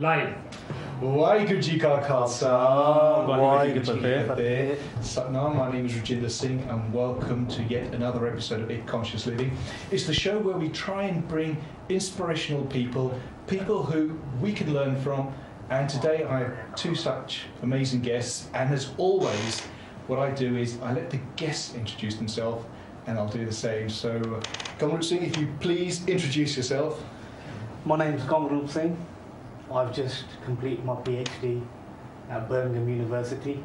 Live. Waheguru Ji Ka Khalsa, Waheguru Ji Ki Fateh. Satnam, my name is Rajinder Singh and welcome to yet another episode of It Conscious Living. It's the show where we try and bring inspirational people who we can learn from, and today I have two such amazing guests, and as always what I do is I let the guests introduce themselves and I'll do the same. So Kamrup Singh, if you please introduce yourself. My name is Kamrup Singh. I've just completed my PhD at Birmingham University.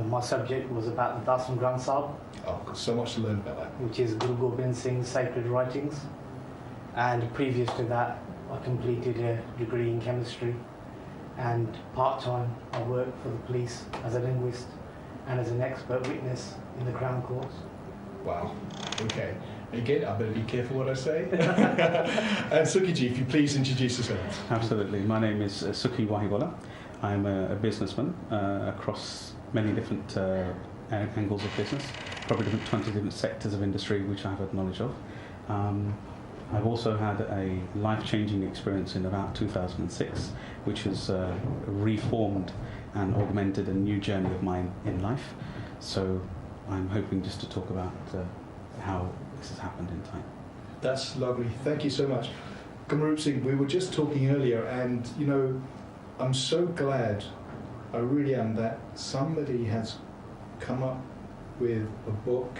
My subject was about the Dasam Granth Sahib. Oh, got so much to learn about that. Which is Guru Gobind Singh's sacred writings. And previous to that, I completed a degree in chemistry. And part-time, I worked for the police as a linguist and as an expert witness in the Crown Courts. Wow. Okay. Again, I better be careful what I say. And Sukhi Ji, if you please introduce yourself. Absolutely. My name is Sukhi Wahiwala. I'm a businessman across many different angles of business, probably 20 different sectors of industry which I have knowledge of. I've also had a life-changing experience in about 2006, which has reformed and augmented a new journey of mine in life. So I'm hoping just to talk about how this has happened in time. That's lovely. Thank you so much. Kamrup Singh, we were just talking earlier, and you know, I'm so glad, I really am, that somebody has come up with a book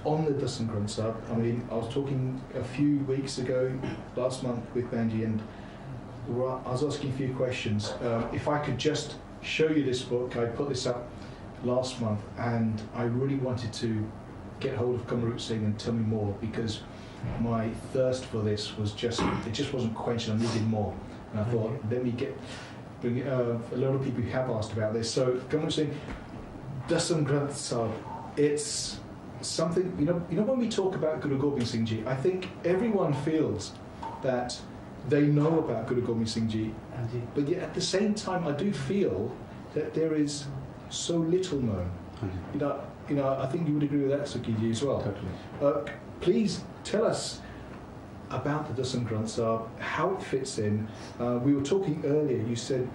on the Dasam Granth Sahib. I mean, I was talking a few weeks ago, last month, with Benji, and I was asking a few questions. If I could just show you this book, I put this up last month, and I really wanted to get hold of Kamrup Singh and tell me more, because my thirst for this was just wasn't quenched. I needed more, and I thought, let me bring a lot of people who have asked about this. So Kamrup Singh, Dasam Granth Sahib, it's something, you know when we talk about Guru Gobind Singh Ji, I think everyone feels that they know about Guru Gobind Singh Ji, but yet at the same time I do feel that there is so little known. You know, I think you would agree with that, Sukhi Ji, as well. Totally. Please tell us about the Dasam Granth Sahib, how it fits in. We were talking earlier, you said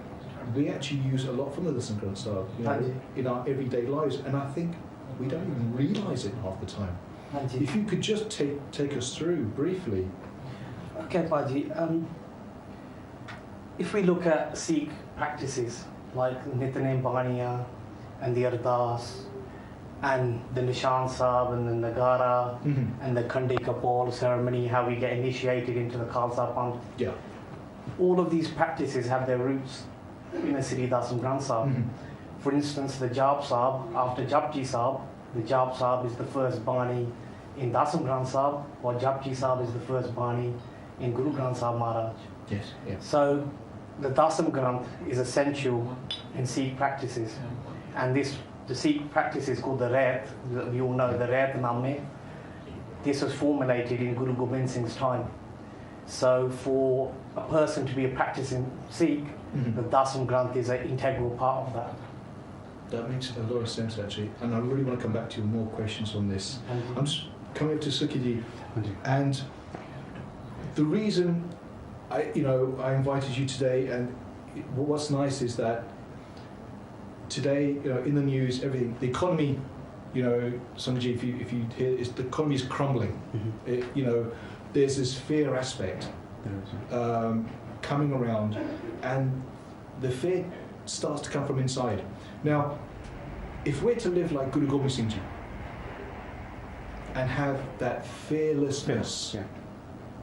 we actually use a lot from the Dasam Granth Sahib, you know, in our everyday lives, and I think we don't even realise it half the time. If you could just take us through briefly. Okay, Paji. If we look at Sikh practices like Nitnem Baniya and the Ardas and the Nishan Sahib and the Nagara and the Khande Kapal ceremony, how we get initiated into the Khalsa Panth. Yeah. All of these practices have their roots in the Sri Dasam Granth Sahib. For instance, the Jap Sahib, after Japji Sahib, the Jap Sahib is the first Bani in Dasam Granth Sahib, while Japji Sahib is the first Bani in Guru Granth Sahib Maharaj. Yes. Yeah. So the Dasam Granth is essential in Sikh practices, and the Sikh practice is called the Raat. We all know the Raat Namme. This was formulated in Guru Gobind Singh's time. So for a person to be a practicing Sikh, the Dasam Granth is an integral part of that. That makes a lot of sense, actually, and I really want to come back to you with more questions on this. I'm just coming up to Sukhi Ji, and the reason I invited you today, and what's nice is that today, you know, in the news, everything, the economy, you know, Sangji, if you hear, the economy is crumbling. You know, there's this fear aspect coming around, and the fear starts to come from inside. Now, if we're to live like Guru Gobind Singh Ji and have that fearlessness,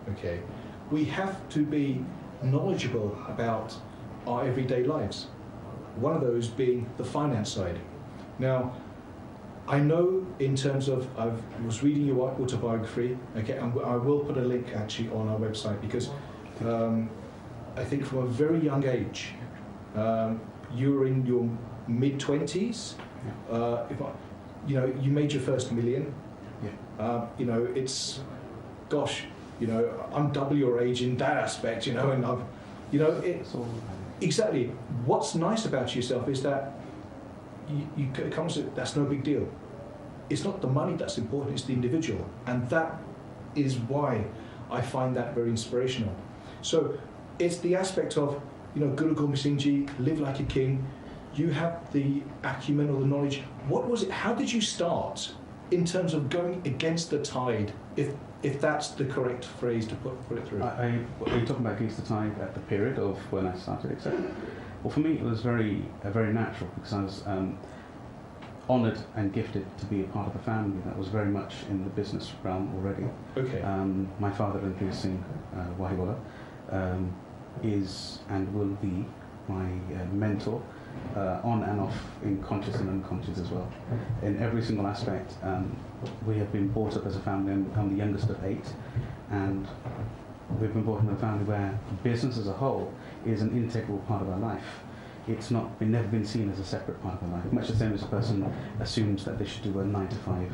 okay, we have to be knowledgeable about our everyday lives. One of those being the finance side. Now, I know in terms of, I was reading your autobiography, okay, and I will put a link actually on our website, because I think from a very young age, you were in your mid-20s, you made your first million. You know, it's, gosh, you know, I'm double your age in that aspect, you know, and I've, you know, exactly. What's nice about yourself is that you come to, that's no big deal. It's not the money that's important, it's the individual. And that is why I find that very inspirational. So it's the aspect of, Guru Gobind Singh Ji, live like a king. You have the acumen or the knowledge. What was it? How did you start in terms of going against the tide, if that's the correct phrase to put it through? Are you talking about against the tide at the period of when I started, etc.? Well, for me, it was very natural, because I was honoured and gifted to be a part of a family that was very much in the business realm already. Okay. My father, Sukhi Wahiwala, is and will be my mentor, on and off, in conscious and unconscious as well. In every single aspect, we have been brought up as a family. I'm the youngest of 8, and we've been brought up in a family where business as a whole is an integral part of our life. It's never been seen as a separate part of our life. Much the same as a person assumes that they should do a 9-to-5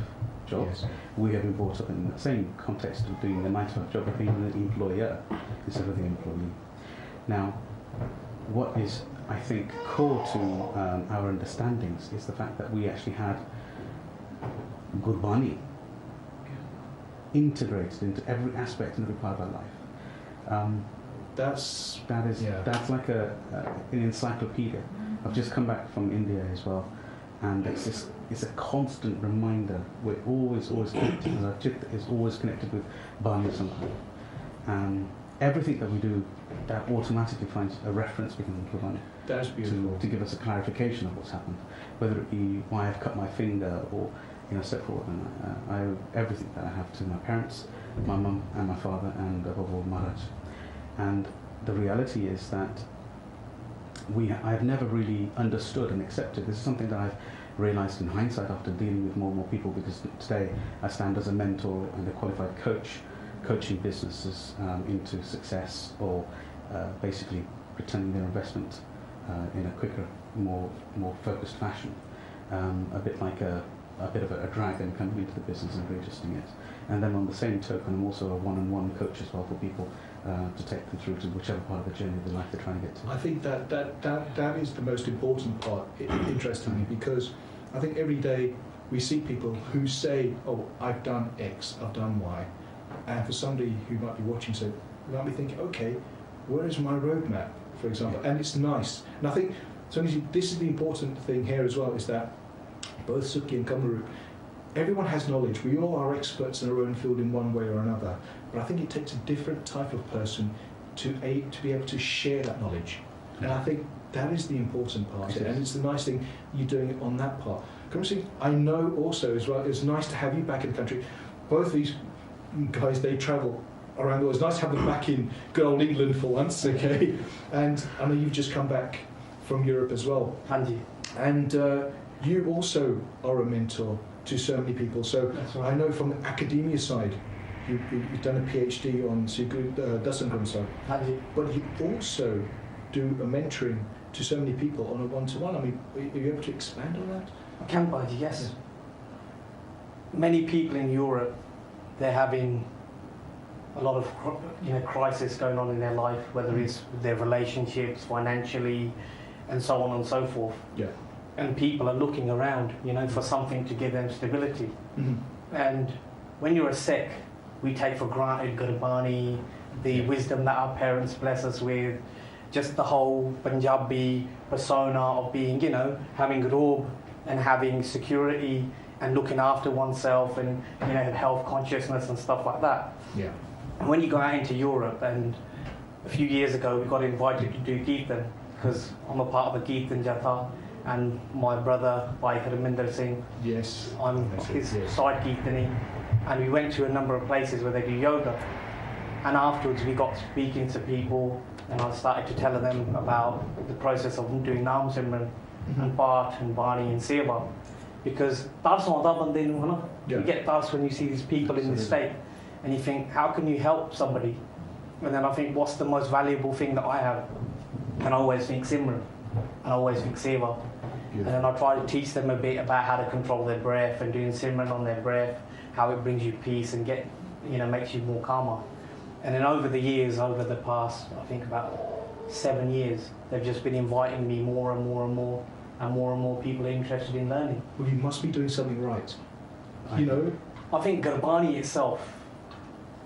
job. Yes. We have been brought up in the same context of doing the 9-to-5 job of being an employer instead of the employee. Now, what is, I think, core to our understandings is the fact that we actually had Gurbani integrated into every aspect and every part of our life. That's like an encyclopedia. I've just come back from India as well, and it's a constant reminder. We're always connected, and our chitta is always connected with Bani Sankar. Everything that we do, that automatically finds a reference within the Quran. That's beautiful. To give us a clarification of what's happened, whether it be why I've cut my finger or so forth. And I owe everything that I have to my parents, my mum and my father, and above all Maharaj. And the reality is that I've never really understood and accepted. This is something that I've realised in hindsight after dealing with more and more people, because today I stand as a mentor and a qualified coach, coaching businesses into success, or basically returning their investment in a quicker, more focused fashion. A bit like a bit of a dragon coming into the business and readjusting it. And then on the same token, I'm also a one-on-one coach as well for people to take them through to whichever part of the journey of their life they're trying to get to. I think that is the most important part, interestingly, because I think every day we see people who say, oh, I've done X, I've done Y. And for somebody who might be watching, so they might be thinking, okay, where is my roadmap, for example? And it's nice. And I think, so this is the important thing here as well, is that both Sukhi and Kamaru, everyone has knowledge. We all are experts in our own field in one way or another. But I think it takes a different type of person to be able to share that knowledge. And I think that is the important part. And it's the nice thing you're doing it on that part. Kamaru, I know also as well, it's nice to have you back in the country. Both of these guys, they travel around the world. It's nice to have them back in good old England for once, okay? And I know you've just come back from Europe as well. Hanji. And you also are a mentor to so many people. So right. I know from the academia side, you've done a PhD on Dasangrunsa, but you also do a mentoring to so many people on a one-to-one. I mean, are you able to expand on that? I can, Baji, yes. Many people in Europe, they're having a lot of crisis going on in their life, whether it's their relationships, financially, and so on and so forth. Yeah. And people are looking around, for something to give them stability. Mm-hmm. And when you're a Sikh, we take for granted Gurbani, the wisdom that our parents bless us with, just the whole Punjabi persona of being, having robe and having security and looking after oneself and, health consciousness and stuff like that. Yeah. And when you go out into Europe, and a few years ago we got invited to do Kirtan, because I'm a part of the Kirtan Jatha, and my brother, Bhai Harminder Singh, yes, I'm his side Kirtani, and we went to a number of places where they do yoga. And afterwards we got speaking to people, and I started to tell them about the process of doing Naam Simran, and Path and Bani and Seva. Because you get thoughts when you see these people in this state, and you think, how can you help somebody? And then I think, what's the most valuable thing that I have? And I always think Simran, and I always think Seva. And then I try to teach them a bit about how to control their breath and doing Simran on their breath, how it brings you peace and makes you more calmer. And then over the years, over the past, I think about 7 years, they've just been inviting me more and more and more, and more people are interested in learning. Well, you must be doing something right. I think Gurbani itself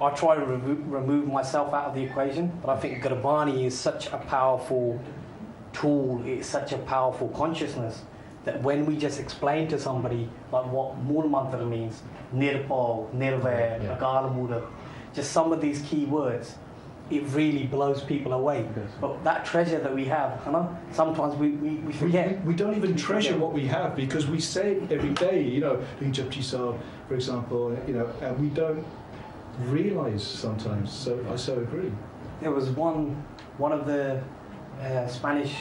I try to remove myself out of the equation, but I think Gurbani is such a powerful tool, it's such a powerful consciousness that when we just explain to somebody like what Mool Mantra means, Nirpal, Nirvair, Akal Murad, just some of these key words, it really blows people away. Yes. But that treasure that we have, you know, sometimes we forget. We don't even treasure what we have because we say it every day, you know, doing Japji Sahib, for example, you know, and we don't realise sometimes. So I so agree. There was one of the Spanish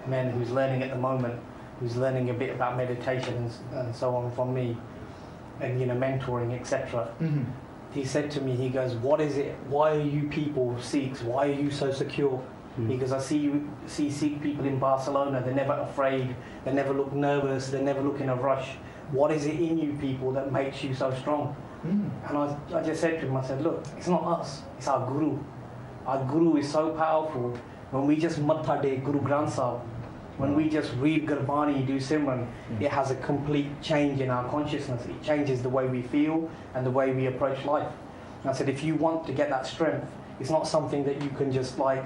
men who's learning at the moment, who's learning a bit about meditation and so on from me, and, you know, mentoring, etc. Mm-hmm. He said to me, he goes, what is it? Why are you people Sikhs? Why are you so secure? Because I see Sikh people in Barcelona, they're never afraid, they never look nervous, they never look in a rush. What is it in you people that makes you so strong? And I just said to him, I said, look, it's not us, it's our Guru. Our Guru is so powerful. When we just Matha De Guru Granth Sahib, when we just read Gurbani, do Simran, it has a complete change in our consciousness. It changes the way we feel and the way we approach life. And I said, if you want to get that strength, it's not something that you can just like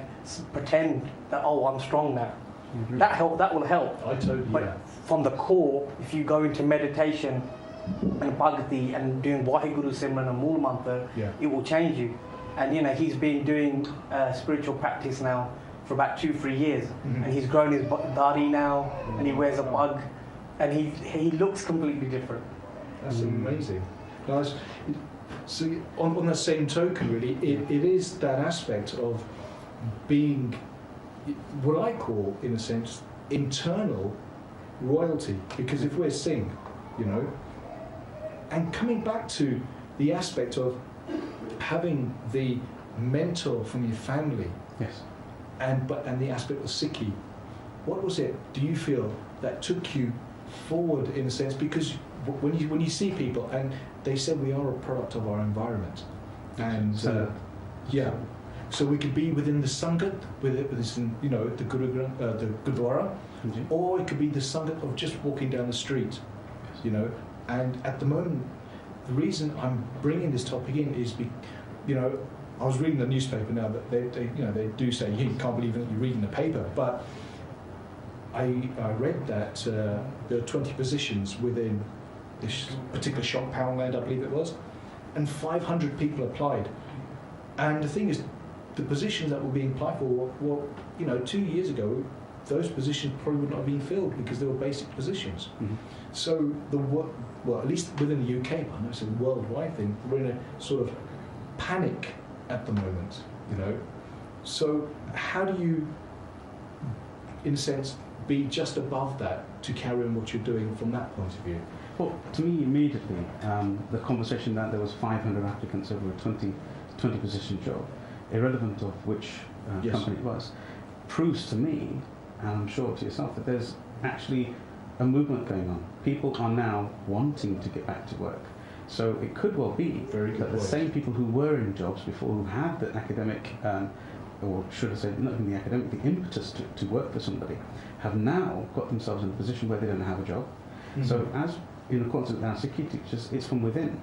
pretend that, oh, I'm strong now. That will help. I totally, but from the core, if you go into meditation and Bhakti and doing Vaheguru Simran and Mool Mantra, it will change you. And, you know, he's been doing spiritual practice now for about 2-3 years, and he's grown his dari now, and he wears a bug, and he looks completely different. That's amazing. Guys, so on the same token, really, it is that aspect of being what I call, in a sense, internal royalty. Because if we're Singh, you know, and coming back to the aspect of having the mentor from your family, Yes. and the aspect of Sikhi, what was it, do you feel, that took you forward in a sense? Because when you see people, and they said we are a product of our environment, and so we could be within the Sangat, within, you know, the Gurdwara, or it could be the Sangat of just walking down the street, you know. And at the moment, the reason I'm bringing this topic in is, you know, I was reading the newspaper now, but they do say you can't believe that you're reading the paper. But I read that there are 20 positions within this particular shop, Poundland, I believe it was, and 500 people applied. And the thing is, the positions that were being applied for were, you know, 2 years ago, those positions probably would not have been filled because they were basic positions. So at least within the UK, but I know it's a worldwide thing, we're in a sort of panic at the moment, you know. So how do you, in a sense, be just above that to carry on what you're doing from that point of view? Well, to me, immediately, the conversation that there was 500 applicants over a 20 position job, irrelevant of which company it was, proves to me, and I'm sure to yourself, that there's actually a movement going on. People are now wanting to get back to work. So it could well be that the same people who were in jobs before, who had the academic, or should I say, not even the academic, the impetus to work for somebody, have now got themselves in a position where they don't have a job. So as in accordance with our Sikhi teachers, it's from within.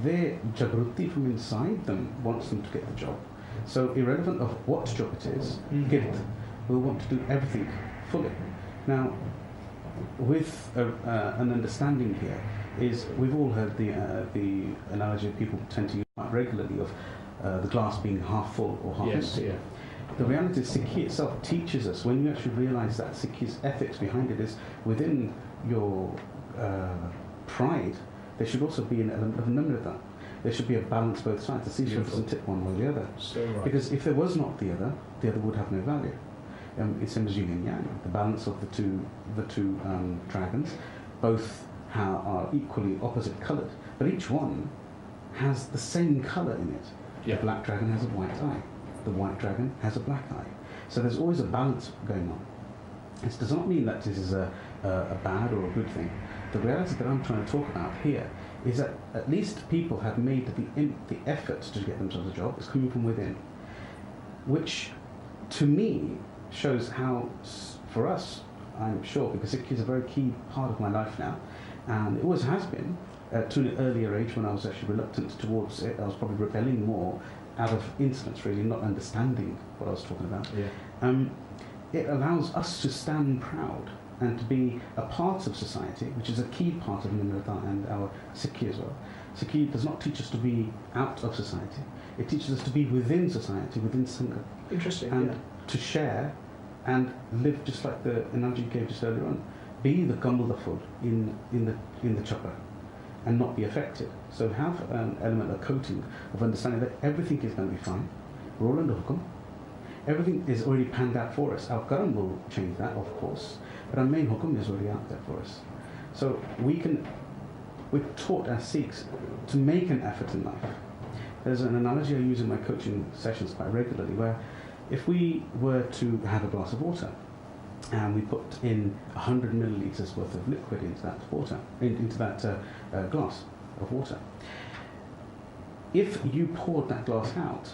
Their Jagruti from inside them wants them to get the job. So irrelevant of what job it is, get it. We'll want to do everything fully. Now, with an understanding here, is we've all heard the analogy people tend to use quite regularly of the glass being half full or half empty. The reality is Sikhi itself teaches us, when you actually realise that Sikhi's ethics behind it is within your pride, there should also be an element of Namrata. There should be a balance both sides. The seashell doesn't tip one way or the other. So right. Because if there was not the other would have no value. It's same as yin and yang, the balance of the two dragons, both are equally opposite coloured, but each one has the same colour in it. The black dragon has a white eye. The white dragon has a black eye. So there's always a balance going on. This does not mean that this is a bad or a good thing. The reality that I'm trying to talk about here is that at least people have made the effort to get themselves a job. It's coming from within, which to me shows how, for us, I'm sure, because Sikhi is a very key part of my life now, and it always has been, to an earlier age when I was actually reluctant towards it. I was probably rebelling more out of insolence, really, not understanding what I was talking about. Yeah. It allows us to stand proud and to be a part of society, which is a key part of Nimrata and our Sikhi as well. Sikhi does not teach us to be out of society. It teaches us to be within society, within Sangha. Interesting. And to share and live just like the analogy you gave just earlier on. Be the Gambulaful in the chopper and not be affected. So have an element, a coating of understanding that everything is going to be fine. Roll and hukum. Everything is already panned out for us. Our karam will change that, of course, but our main hukum is already out there for us. So we're taught as Sikhs to make an effort in life. There's an analogy I use in my coaching sessions quite regularly where if we were to have a glass of water and we put in 100 millilitres worth of liquid into that water, into that glass of water, if you poured that glass out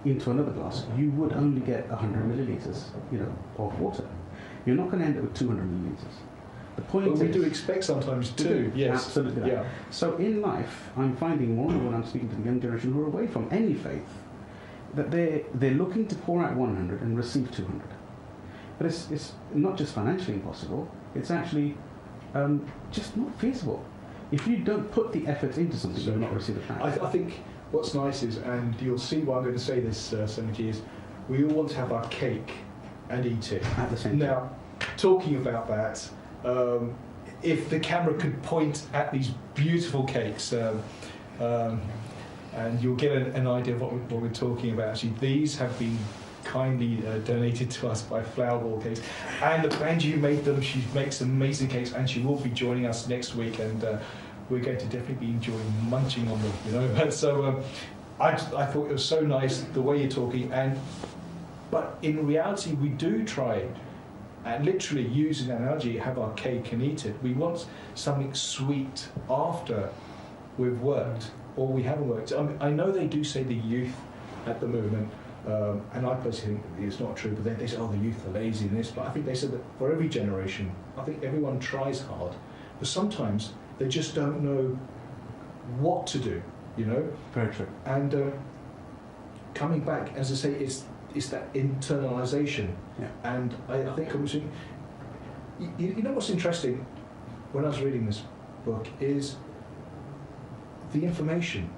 into another glass, you would only get 100 millilitres, of water. You're not going to end up with 200 millilitres. The point is, we do expect sometimes too. Yes, absolutely. Yeah. So in life, I'm finding more and more when I'm speaking to the young generation who are away from any faith, that they're looking to pour out 100 and receive 200. But it's not just financially impossible. It's actually just not feasible. If you don't put the effort into something, you'll not receive it back. I think what's nice is, and you'll see why I'm going to say this, Sanji, is we all want to have our cake and eat it At the same time. Now, talking about that. If the camera could point at these beautiful cakes, and you'll get an idea of what we're talking about. Actually, these have been kindly donated to us by Flower Ball Cakes, and Banji made them. She makes amazing cakes, and she will be joining us next week, and we're going to definitely be enjoying munching on them. So I thought it was so nice the way you're talking, but in reality, we do try. And literally using that analogy, have our cake and eat it. We want something sweet after we've worked or we haven't worked. I know they do say the youth at the moment, and I personally think it's not true, but then they say, the youth are lazy in this. But I think they said that for every generation, I think everyone tries hard, but sometimes they just don't know what to do, Very true. And coming back, as I say, it's that internalization. Yeah. And I think I'm saying, you know what's interesting when I was reading this book is the information,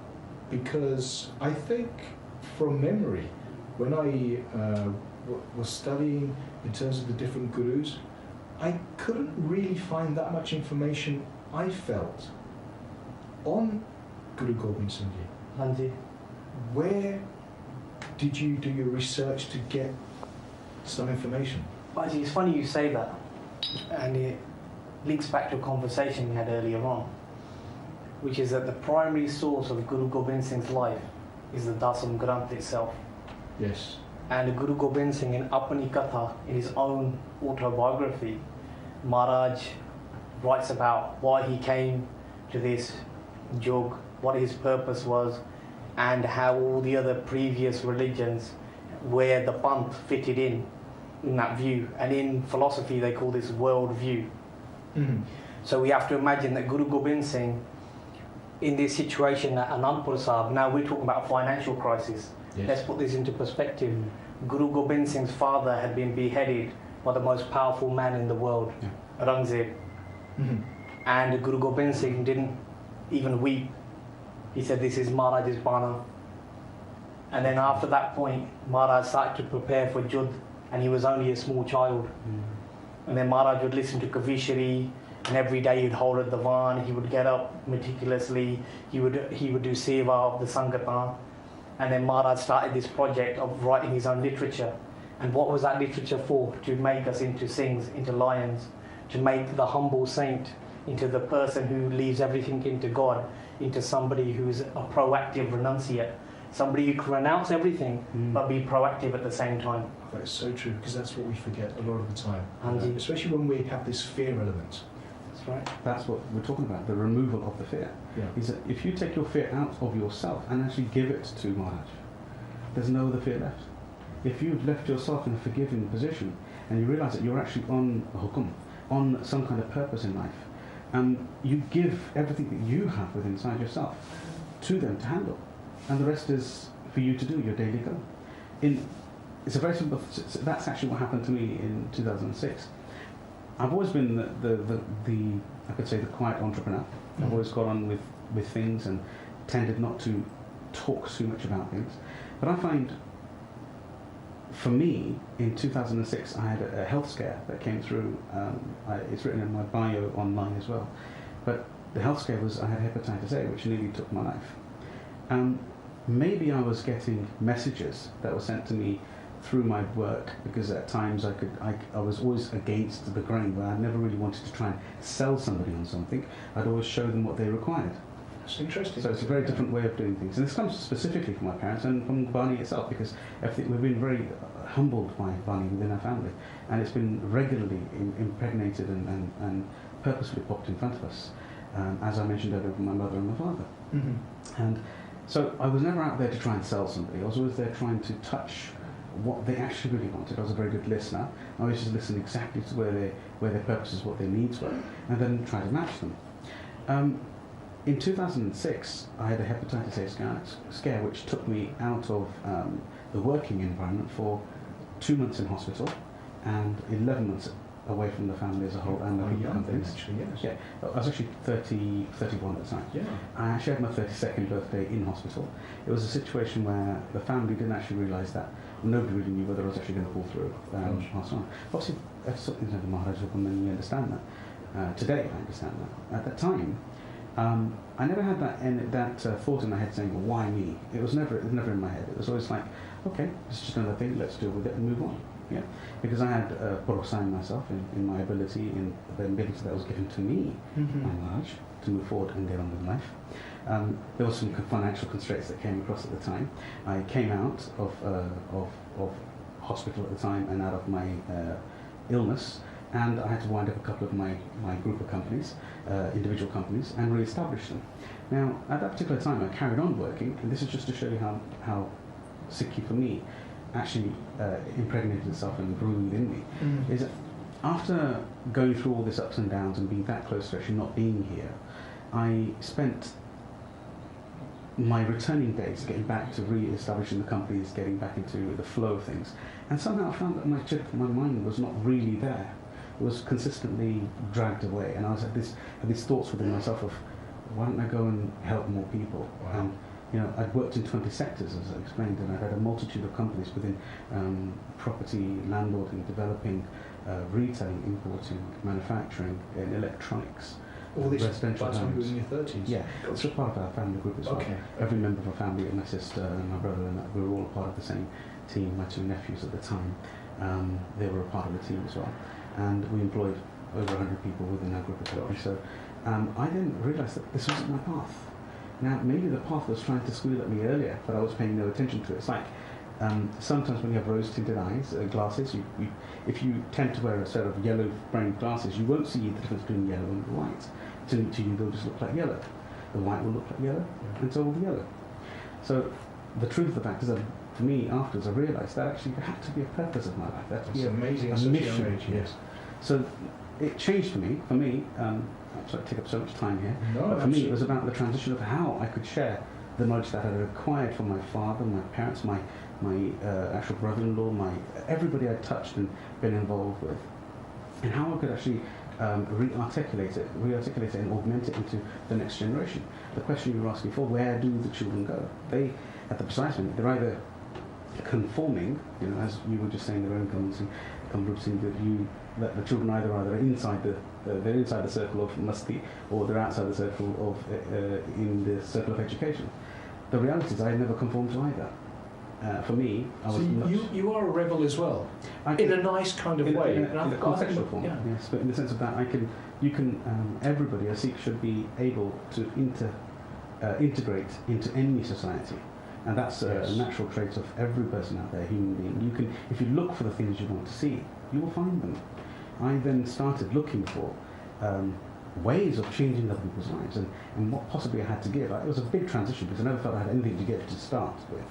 because I think from memory, when I was studying in terms of the different gurus, I couldn't really find that much information I felt on Guru Gobind Singh Ji. Hanji. Where did you do your research to get some information? Baji, it's funny you say that, and it links back to a conversation we had earlier on, which is that the primary source of Guru Gobind Singh's life is the Dasam Granth itself. Yes. And Guru Gobind Singh in Apani Katha, in his own autobiography, Maharaj writes about why he came to this jog, what his purpose was, and how all the other previous religions, where the Panth fitted in that view. And in philosophy, they call this world view. Mm-hmm. So we have to imagine that Guru Gobind Singh, in this situation at Anandpur Sahib, now we're talking about a financial crisis. Yes. Let's put this into perspective. Guru Gobind Singh's father had been beheaded by the most powerful man in the world, Aurangzeb. Mm-hmm. And Guru Gobind Singh didn't even weep. He said, "This is Maharaj's bana." And then after that point, Maharaj started to prepare for Judd, and he was only a small child. And then Maharaj would listen to Kavishari, and every day he'd hold a divan, he would get up meticulously, he would do seva of the Sankirtan. And then Maharaj started this project of writing his own literature. And what was that literature for? To make us into Singhs, into lions, to make the humble saint into the person who leaves everything into God, into somebody who's a proactive renunciate, somebody who can renounce everything but be proactive at the same time. That's so true, because that's what we forget a lot of the time. Hanji. Especially when we have this fear element. That's right. That's what we're talking about, the removal of the fear. Yeah. Is that if you take your fear out of yourself and actually give it to Maharaj, there's no other fear left. If you've left yourself in a forgiving position and you realise that you're actually on a hukum, on some kind of purpose in life, you give everything that you have within inside yourself to them to handle, and the rest is for you to do, your daily go. It's a very simple. That's actually what happened to me in 2006. I've always been the I could say the quiet entrepreneur. I've always got on with things and tended not to talk too much about things. But I find, for me, in 2006, I had a health scare that came through. It's written in my bio online as well. But the health scare was I had hepatitis A, which nearly took my life. Maybe I was getting messages that were sent to me through my work, because at times I was always against the grain, where I never really wanted to try and sell somebody on something. I'd always show them what they required. That's interesting. So it's a very different way of doing things. And this comes specifically from my parents and from Barney itself, because we've been very humbled by Barney within our family. And it's been regularly impregnated and purposefully popped in front of us, as I mentioned earlier, from my mother and my father. Mm-hmm. And so I was never out there to try and sell somebody. I was always there trying to touch what they actually really wanted. I was a very good listener. I always just listened exactly to where their purposes, what their needs were, and then try to match them. In 2006, I had a hepatitis A scare, which took me out of the working environment for 2 months in hospital and 11 months away from the family as a whole and the group companies. Actually, yes. Yeah, I was actually 31 at the time. Yeah. I actually had my 32nd birthday in hospital. It was a situation where the family didn't actually realise that. Nobody really knew whether I was actually going to pull through. Pass on. Obviously, that's something that the Maharaj and you understand that. Today, I understand that. At that time, I never had that thought in my head saying, well, why me? It was never in my head. It was always like, okay, it's just another thing, let's deal with it and move on. Yeah, because I had bhorosa in myself, in my ability, in the ability that was given to me by Maharaj to move forward and get on with life. There were some financial constraints that came across at the time. I came out of hospital at the time and out of my illness, and I had to wind up a couple of my group of companies, individual companies, and re-establish them. Now, at that particular time, I carried on working, and this is just to show you how Sukhi, for me, actually impregnated itself and grew within me. Is that after going through all this ups and downs and being that close to actually not being here, I spent my returning days getting back to re-establishing the companies, getting back into the flow of things, and somehow I found that my mind was not really there. It was consistently dragged away, and I had these thoughts within myself of, why don't I go and help more people? Wow. And I'd worked in 20 sectors, as I explained, and I'd had a multitude of companies within property, landlording, developing, retailing, importing, manufacturing, and electronics. All this residential by the time you were homes. in your 30s? Yeah, it's a part of our family group as well. Okay. Every member of our family, my sister and my brother, and we were all a part of the same team. My 2 nephews at the time, they were a part of the team as well. And we employed over 100 people within our group of companies. So I didn't realise that this wasn't my path. Now, maybe the path was trying to squeal at me earlier, but I was paying no attention to it. It's like sometimes when you have rose-tinted eyes, glasses, if you tend to wear a set of yellow-framed glasses, you won't see the difference between yellow and white. To you, they'll just look like yellow. The white will look like yellow, and so will the yellow. So the truth of the fact is that for me, afterwards, I realised that actually there had to be a purpose of my life. There had to be amazing a at such a mission. young age, yes. So it changed for me. I'm sorry to take up so much time here. No, but for me, it was about the transition of how I could share the knowledge that I had acquired from my father, my parents, my actual brother-in-law, everybody I'd touched and been involved with, and how I could actually re-articulate it and augment it into the next generation. The question you were asking before, where do the children go? They, at the precise minute, they're either conforming, as you were just saying, their own groups that the children either are inside the circle of musti, or they're outside the circle of in the circle of education. The reality is I never conformed to either. For me, I was. So you are a rebel as well, in a nice kind of way. In a conceptual form, yeah. Yes, but in the sense of that, everybody, a Sikh, should be able to integrate into any society. And that's a natural trait of every person out there, human being. If you look for the things you want to see, you will find them. I then started looking for ways of changing other people's lives and what possibly I had to give. It was a big transition because I never felt I had anything to give to start with,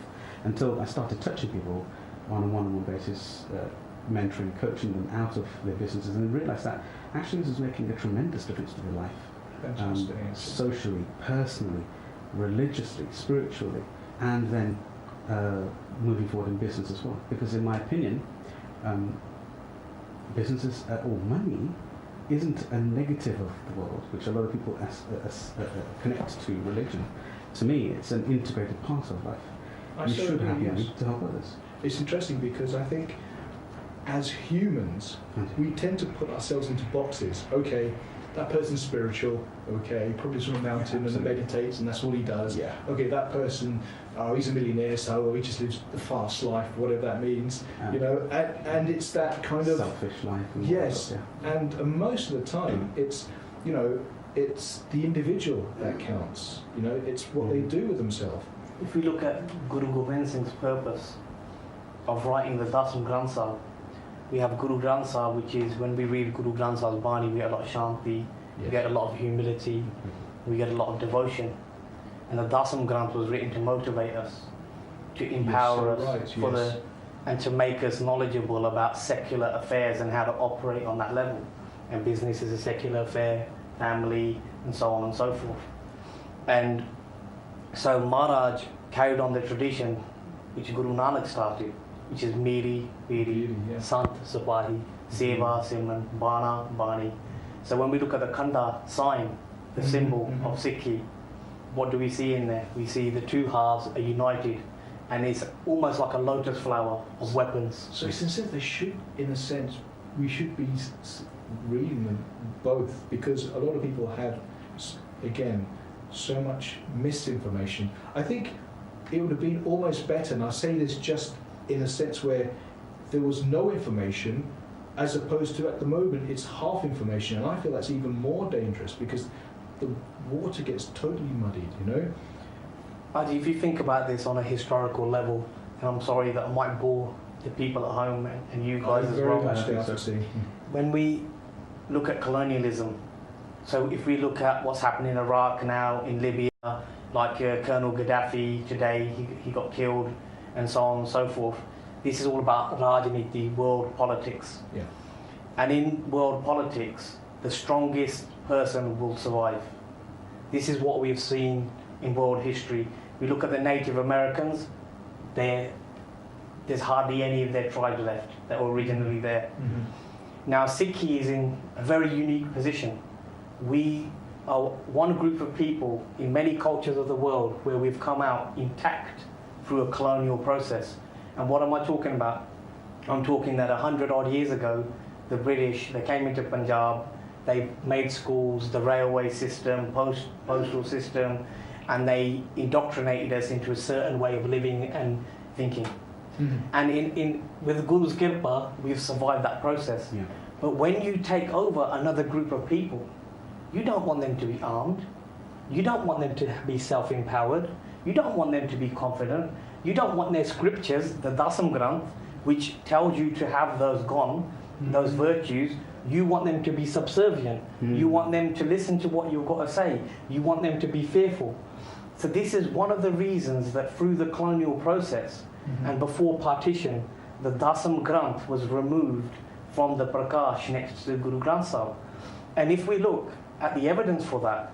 until I started touching people on a one-on-one basis mentoring, coaching them out of their businesses, and realised that actually this is making a tremendous difference to their life. Socially, personally, religiously, spiritually, and then moving forward in business as well. Because in my opinion, businesses or money isn't a negative of the world, which a lot of people connect to religion. To me, it's an integrated part of life. You should have money to help others. It's interesting because I think as humans, we tend to put ourselves into boxes. Okay, that person's spiritual. Okay, probably lives on a mountain and meditates, and that's all he does. Yeah. Okay, that person, oh, he's a millionaire, so he just lives the fast life, whatever that means. You know, and it's that kind of selfish life. Yes, and most of the time, it's it's the individual that counts. You know, it's what they do with themselves. If we look at Guru Gobind Singh's purpose of writing the Dasam Granth Sahib, we have Guru Granth Sahib, which is when we read Guru Granth Sahib's Bani, we get a lot of shanti, we get a lot of humility, we get a lot of devotion. And the Dasam Granth was written to motivate us, to empower us and to make us knowledgeable about secular affairs and how to operate on that level. And business is a secular affair, family, and so on and so forth. And so Maharaj carried on the tradition which Guru Nanak started, which is Miri, Piri, Sant, Sipahi, Seva, Simran, Bana, Bani. So when we look at the Khanda sign, the symbol of Sikhi, what do we see in there? We see the two halves are united, and it's almost like a lotus flower of weapons. So it's as if they should, in a sense, we should be reading them both, because a lot of people have, again, so much misinformation. I think it would have been almost better, and I say this just in a sense where there was no information, as opposed to at the moment it's half information, and I feel that's even more dangerous because the water gets totally muddied, you know? Adi, if you think about this on a historical level, and I'm sorry that I might bore the people at home and you guys as well. When we look at colonialism, so if we look at what's happening in Iraq now, in Libya, like Colonel Gaddafi today, he got killed, and so on and so forth. This is all about Rajaniti, world politics. Yeah. And in world politics, the strongest person will survive. This is what we've seen in world history. We look at the Native Americans, there's hardly any of their tribes left that were originally there. Now Sikhi is in a very unique position. We are one group of people in many cultures of the world where we've come out intact through a colonial process. And what am I talking about? I'm talking that 100 odd years ago, the British, they came into Punjab, they made schools, the railway system, postal system, and they indoctrinated us into a certain way of living and thinking. And with Guru's Kirpa, we've survived that process. Yeah. But when you take over another group of people, you don't want them to be armed, you don't want them to be self-empowered, you don't want them to be confident, you don't want their scriptures, the Dasam Granth, which tells you to have those gone, those virtues, you want them to be subservient, you want them to listen to what you've got to say, you want them to be fearful. So this is one of the reasons that through the colonial process and before partition, the Dasam Granth was removed from the Prakash next to Guru Granth Sahib. And if we look at the evidence for that,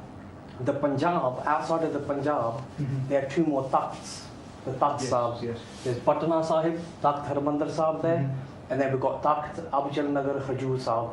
the Punjab, outside of the Punjab, there are two more takhts, the Takht Sahibs. Yes. There's Patna Sahib, Takht Harmandir Sahib there, and then we've got Takht Abjal Nagar Hajur Sahib.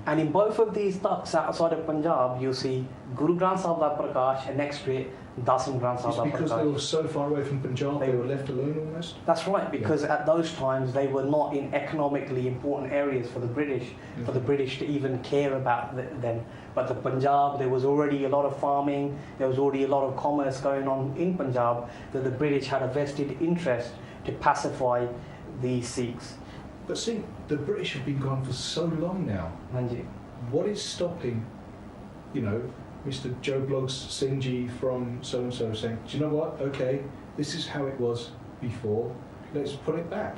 And in both of these takhts outside of Punjab, you'll see Guru Granth Sahib da Prakash, and next to it, Dasam Granth Sahib da Prakash. Because they were so far away from Punjab, they were left alone almost? That's right, because at those times they were not in economically important areas for the British, for the British to even care about them. But the Punjab, there was already a lot of farming, there was already a lot of commerce going on in Punjab, that the British had a vested interest to pacify the Sikhs. But see, the British have been gone for so long now. What is stopping, Mr. Joe Bloggs Singhji from so-and-so saying, do you know what, okay, this is how it was before, let's put it back.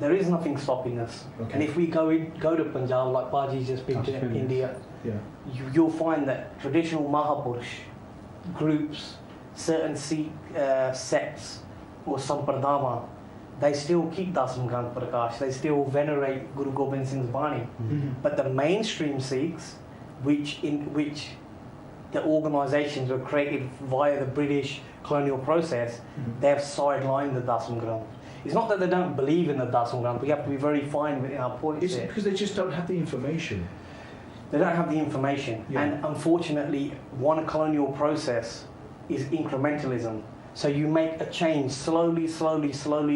There is nothing stopping us. Okay. And if we go to Punjab, like Baji's just been to India, you'll find that traditional Mahapurush groups, certain Sikh sects or Sampradama, they still keep Dasam Granth Prakash, they still venerate Guru Gobind Singh's Bani. But the mainstream Sikhs, which the organisations were created via the British colonial process, they have sidelined the Dasam Granth. It's not that they don't believe in the Dasam Granth, we have to be very fine in our points. Is it because they just don't have the information? They don't have the information, and unfortunately, one colonial process is incrementalism. So you make a change slowly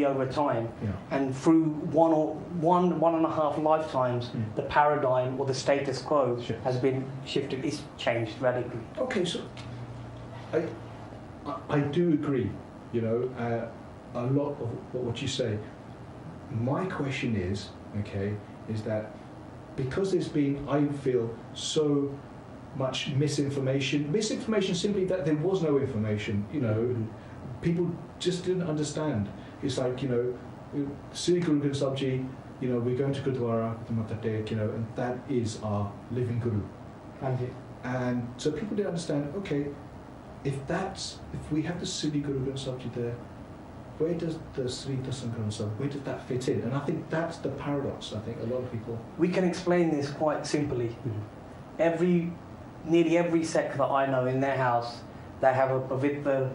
over time, and through one and a half lifetimes, the paradigm or the status quo has been shifted. It's changed radically. Okay, so I do agree. You know, a lot of what you say. My question is, is that because there's been, I feel, so much misinformation simply that there was no information, you know, people just didn't understand. It's like, you know, Sri Guru Granth Sahib Ji, you know, we're going to Gurdwara, the Matha Tek, you know, and that is our living Guru. And so people didn't understand, okay, if we have the Sri Guru Granth Sahib Ji there, where does the Sri Dasam Granth Sahib, where does that fit in? And I think that's the paradox, I think, a lot of people... We can explain this quite simply. Nearly every sect that I know in their house, they have a pavitra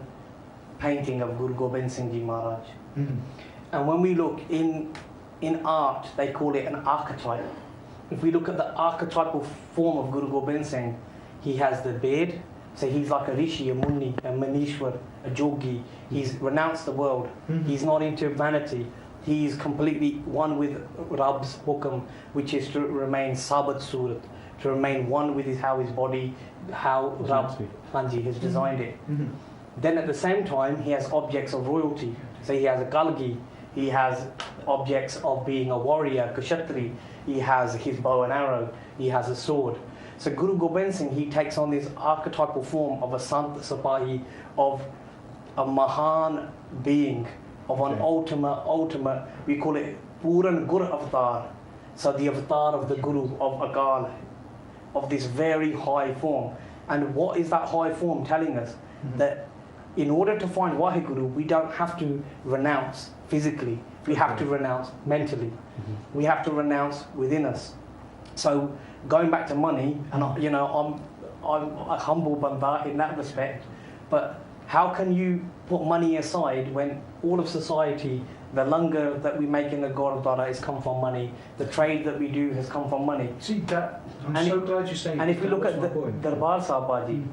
painting of Guru Gobind Singh Ji Maharaj. And when we look in art, they call it an archetype. If we look at the archetypal form of Guru Gobind Singh, he has the beard, so he's like a rishi, a muni, a manishwar, a jogi. He's renounced the world. He's not into vanity. He's completely one with Rab's hukam, which is to remain sabat surat, to remain one with how his body, how Rab Hanji has designed it. Then at the same time, he has objects of royalty. So he has a galgi, he has objects of being a warrior, kshatri, he has his bow and arrow, he has a sword. So Guru Gobind Singh, he takes on this archetypal form of a Sant Sipahi, of a Mahan being, of an ultimate, we call it Puran Gur Avatar. So the avatar of the Guru, of Agal, of this very high form. And what is that high form telling us? That in order to find Waheguru, we don't have to renounce physically, we have to renounce mentally. We have to renounce within us. So going back to money, and you know, I'm a humble banda in that respect, but how can you put money aside when all of society, the langar that we make in the Gurdwara has come from money, the trade that we do has come from money. See that, I'm so glad you're saying that. And if we look at the Darbar Sahib,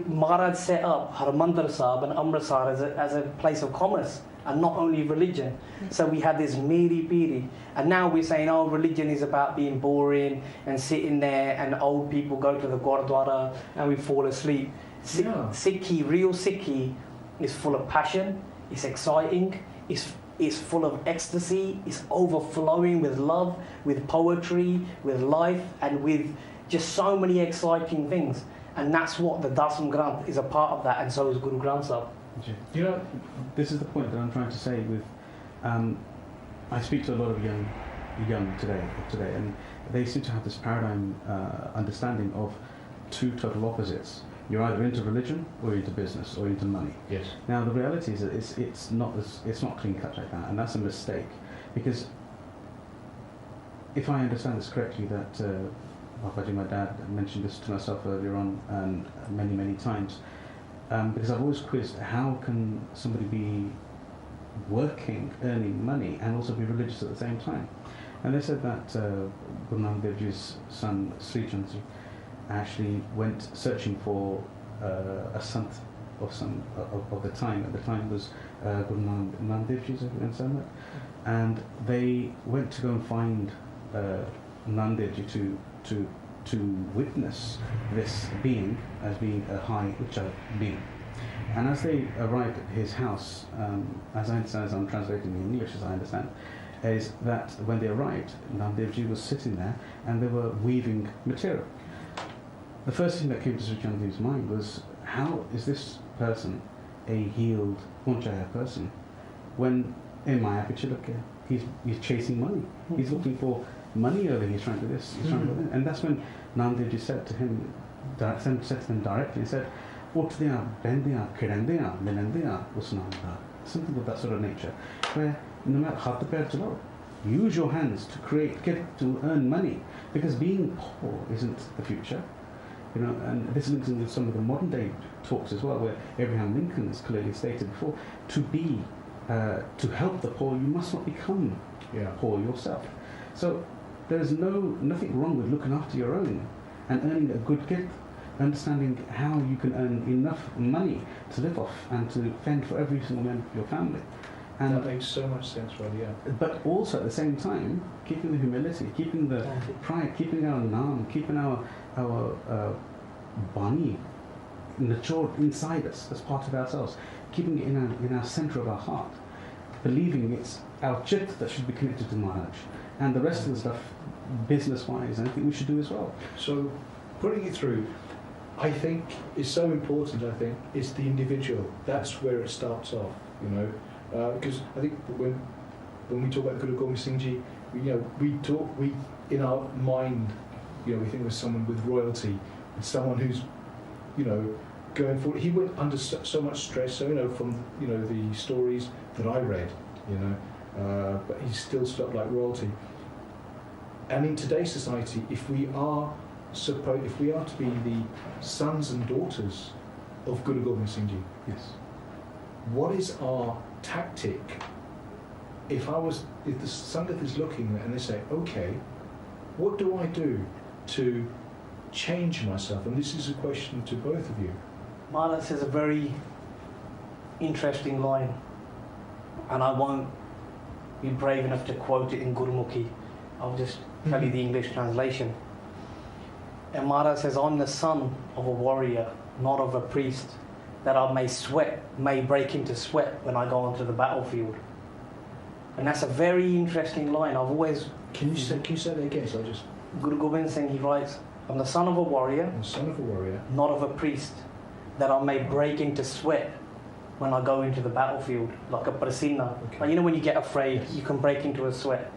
Maharaj set up Harmandir Sahib and Amritsar as a place of commerce and not only religion. So we had this Miri Piri, and now we're saying, oh, religion is about being boring and sitting there, and old people go to the Gurdwara and we fall asleep. Sikhi, real Sikhi, is full of passion, it's exciting, it's full of ecstasy, it's overflowing with love, with poetry, with life, and with just so many exciting things. And that's what the Dasam Granth is a part of that, and so is Guru Granth Sahib. You know, this is the point that I'm trying to say with, I speak to a lot of young today, and they seem to have this paradigm understanding of two total opposites. You're either into religion or into business or into money. Yes. Now the reality is that it's not clean cut like that, and that's a mistake, because if I understand this correctly, that Babaji, my dad, mentioned this to myself earlier on, and many times, because I've always quizzed, how can somebody be working, earning money, and also be religious at the same time? And they said that Guru Nanak Dev Ji's son Sri Chandji actually went searching for a sant of the time. At the time was Guru Nanak Dev Ji's son, and they went to go and find Nanak Dev Ji to witness this being as being a high Ucha being. And as they arrived at his house, as I understand, as I'm translating in English as I understand, is that when they arrived, Nanak Dev Ji was sitting there and they were weaving material. The first thing that came to Sri Chandji's mind was, how is this person a healed Punchaya person when in Maya Pichilake he's chasing money, he's looking for money early, he's trying to do this, he's trying to do that. And that's when Nanak Dev Ji said to him, said to them directly, he said, something of that sort of nature, where no matter how to use your hands to to earn money, because being poor isn't the future. You know, and this links in with some of the modern day talks as well, where Abraham Lincoln has clearly stated before, to help the poor, you must not become poor yourself. So there's nothing wrong with looking after your own and earning a good gift, understanding how you can earn enough money to live off and to fend for every single member of your family. And that makes so much sense, right? Yeah. But also at the same time, keeping the humility, keeping the pride, keeping our naam, keeping our bani matured inside us as part of ourselves, keeping it in our center of our heart, believing it's our chit that should be connected to Maharaj, and the rest of the stuff, business-wise, I think we should do as well. So, putting it through, I think is so important. I think it's the individual. That's where it starts off. You know. Because I think when we talk about Guru Gobind Singh Ji, we in our mind, we think of someone with royalty, someone who's, going forward. He went under so much stress. So from the stories that I read, but he still stood like royalty. And in today's society, if we are to be the sons and daughters of Guru Gobind Singh Ji, yes, what is our tactic? If the Sangat is looking and they say, okay, what do I do to change myself? And this is a question to both of you. Maharaj says a very interesting line, and I won't be brave enough to quote it in Gurmukhi. I'll just tell you the English translation. And Maharaj says, I'm the son of a warrior, not of a priest, that I may break into sweat when I go onto the battlefield. And that's a very interesting line. I've always... Can you say that again? So Guru Gobind Singh, he writes, I'm the son of a warrior, not of a priest, that I may break into sweat when I go into the battlefield, like a prasina. Okay. Like, when you get afraid, you can break into a sweat.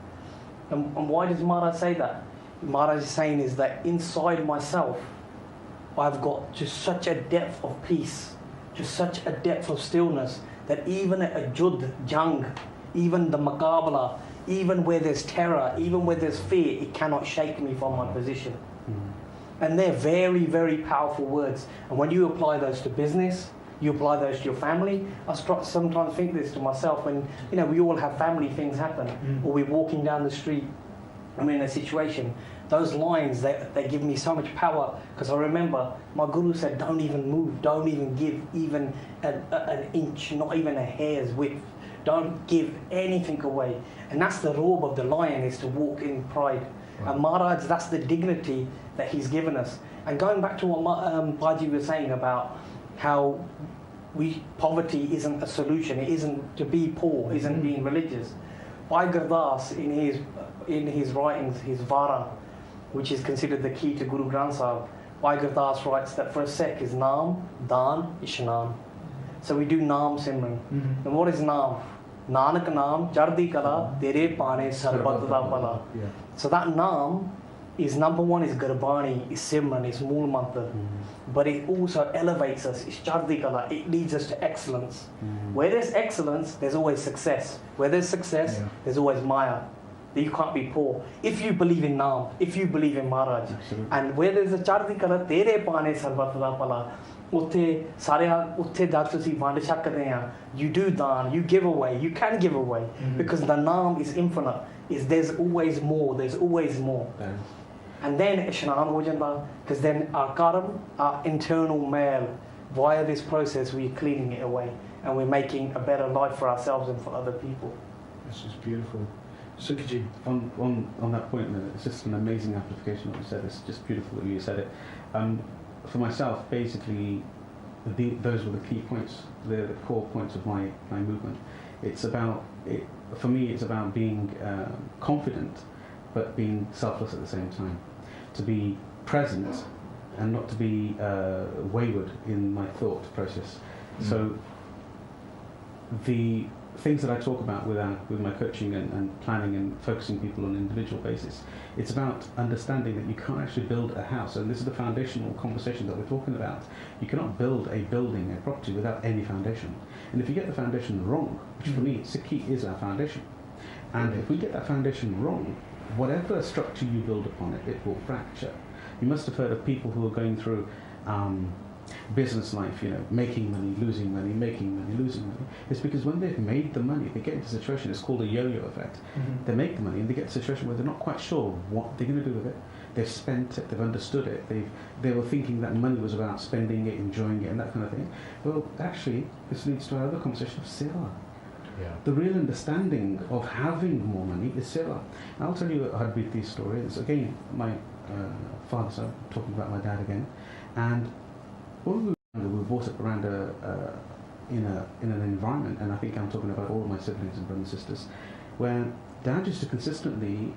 And why does Maharaj say that? Maharaj is saying is that inside myself, I've got just such a depth of peace, just such a depth of stillness, that even at a jang, even the makabala, even where there's terror, even where there's fear, it cannot shake me from my position. Mm-hmm. And they're very, very powerful words. And when you apply those to business, you apply those to your family. I sometimes think this to myself when, we all have family things happen, or we're walking down the street, I'm in a situation. Those lines, they give me so much power, because I remember my guru said, don't even move, don't even give even an inch, not even a hair's width. Don't give anything away. And that's the robe of the lion, is to walk in pride. Right. And Maharaj, that's the dignity that he's given us. And going back to what Baji was saying about how poverty isn't a solution, it isn't to be poor, isn't being religious. Bhai Gurdas, in his writings, his Vara, which is considered the key to Guru Granth Sahib, Bhai Gurdas writes that for a sec is Naam, Dan, Ishnam. So we do Naam Simran. Mm-hmm. And what is Naam? Nanak Naam, Chardi Kala, Tere Pane, Sarbat Da Pala. So that Naam is, number one, is Garbani, is Simran, is Mool Mantra. Mm-hmm. But it also elevates us, it's Chardi Kala, it leads us to excellence. Mm-hmm. Where there's excellence, there's always success. Where there's success, there's always Maya. You can't be poor. If you believe in Naam, if you believe in Maharaj. Absolutely. And where there's a Chardi Kala, Tere Pane, Sarbat Da Pala. You do daan, you give away, you can give away, because the naam is infinite. There's always more, there's always more. Yeah. And then Ishnan ho janda, because then our karam, our internal mail, via this process we're cleaning it away, and we're making a better life for ourselves and for other people. This is beautiful. Sukhi Ji. On that point, it's just an amazing amplification of what you said. It's just beautiful that you said it. For myself, basically, those were the key points, the core points of my movement. For me, it's about being confident, but being selfless at the same time. To be present and not to be wayward in my thought process. So things that I talk about with my coaching and planning and focusing people on an individual basis, it's about understanding that you can't actually build a house, and this is the foundational conversation that we're talking about. You cannot build a building, a property, without any foundation. And if you get the foundation wrong, which for me, Sukhi is our foundation, and if we get that foundation wrong, whatever structure you build upon it, it will fracture. You must have heard of people who are going through business life, making money, losing money, making money, losing money. It's because when they've made the money, they get into a situation, it's called a yo-yo effect. Mm-hmm. They make the money and they get to a situation where they're not quite sure what they're going to do with it. They've spent it, they've understood it, they were thinking that money was about spending it, enjoying it, and that kind of thing. Well, actually, this leads to another conversation of seva. Yeah. The real understanding of having more money is seva. I'll tell you a Hadviti story. It's again my father, so I'm talking about my dad again. And when we were brought up around in an environment, and I think I'm talking about all of my siblings and brothers and sisters, where Dad used to consistently,